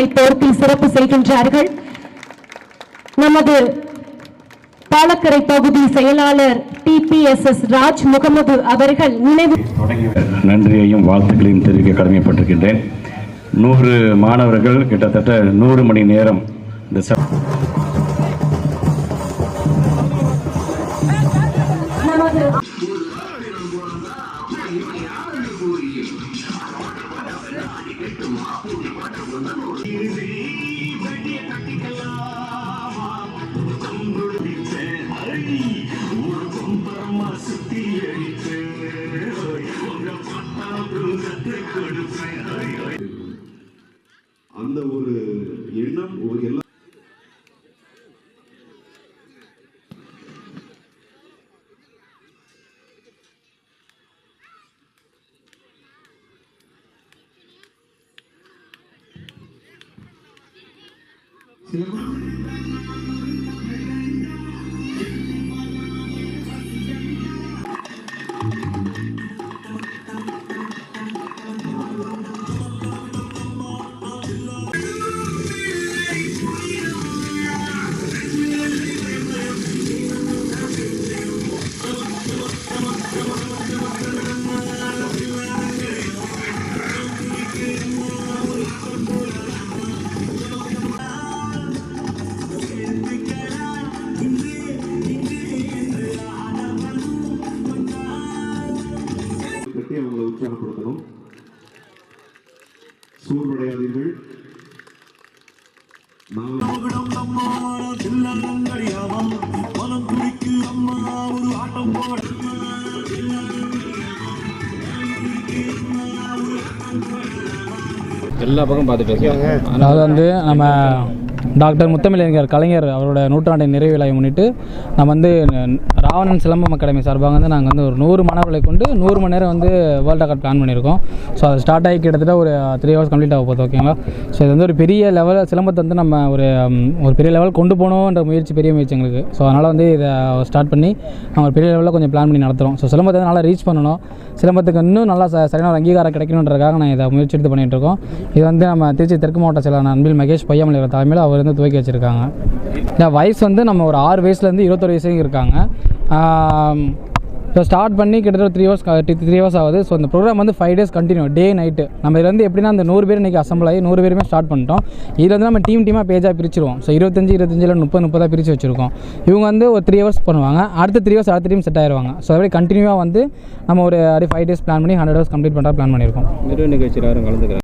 சால்வை போர்த்தி சிறப்பு செய்கின்றார்கள். நமது பாலக்கரை பகுதி செயலாளர் TPSS ராஜ் முகமது அவர்கள் நினைவு நன்றியையும் வாழ்த்துக்களையும் தெரிவிக்க கடமைப்பட்டிருக்கின்றேன். 100 மாணவர்கள் கிட்டத்தட்ட 100 மணி நேரம் இந்த அந்த ஒரு எண்ணம் எல்லா அவங்களை உற்சாகப்படுத்தணும். சூழ்நிலையாதீர்கள். எல்லா பக்கம் பார்த்துட்டு இருக்காங்க. அதாவது வந்து நம்ம டாக்டர் முத்தமிழறிஞர் கலைஞர் அவரோட நூற்றாண்டை நிறைவு விழாவை முன்னிட்டு நம்ம வந்து ராவணன் சிலம்பம் அகாடமி சார்பாக வந்து நாங்கள் வந்து ஒரு 100 மாணவர்களை கொண்டு 100 மணி நேரம் வந்து வேர்ல்ட் ரெக்கார்ட் பிளான் பண்ணியிருக்கோம். ஸோ அது ஸ்டார்ட் ஆகி கிட்டத்தட்ட ஒரு 3 ஹவர்ஸ் கம்ப்ளீட் ஆக போகுது. ஓகேங்களா? ஸோ இது வந்து ஒரு பெரிய லெவல் சிலம்பத்தை வந்து நம்ம ஒரு பெரிய லெவல் கொண்டு போகணுன்ற பெரிய முயற்சி எங்களுக்கு. ஸோ அதனால் வந்து இதை ஸ்டார்ட் பண்ணி நாங்கள் ஒரு பெரிய லெவலில் கொஞ்சம் பிளான் பண்ணி நடத்துகிறோம். ஸோ சிலம்பத்தை நல்லா ரீச் பண்ணணும், சிலம்பத்துக்கு இன்னும் நல்லா சரியான ஒரு அங்கீகாரம் கிடைக்கணுன்றதுக்காக நான் இதை முயற்சி எடுத்து பண்ணிகிட்டு இருக்கோம். இது வந்து நம்ம திருச்சி தெற்கு மாவட்ட செயலாளர் அன்பில் மகேஷ் பொய்யாமலை தலைமையில் அவர் வந்து துவக்கி வச்சுருக்காங்க. இந்த வயசு வந்து நம்ம ஒரு 6 வயசுலேருந்து 21 வயசு வரைக்கும் இருக்காங்க. இப்போ ஸ்டார்ட் பண்ணி கிட்டத்தட்ட 3 ஹவர்ஸ் ஆகுது. ஸோ இந்த ப்ரோக்ராம் வந்து 5 days கண்டினியூ, டே நைட்டு. நம்ம இதில் வந்து எப்படின்னா அந்த 100 பேர் இன்றைக்கி அசம்பிள் ஆகி 100 பேருமே ஸ்டார்ட் பண்ணிட்டோம். இதில் வந்து நம்ம டீமாக பேஜாக பிரிச்சிருவோம். ஸோ 25 30 பிரித்து வச்சுருக்கோம். இவங்க வந்து ஒரு 3 ஹவர்ஸ் பண்ணுவாங்க, அடுத்த 3 ஹவர்ஸ் அடுத்த டீம் செட் ஆயிடுவாங்க. ஸோ அப்படியே கண்டினியூவாக வந்து நம்ம ஒரு 5 days பிளான் பண்ணி 100 hours கம்ப்ளீட் பண்ணுற பிளான் பண்ணியிருக்கோம். நிகழ்ச்சி கலந்துக்கிறேன்.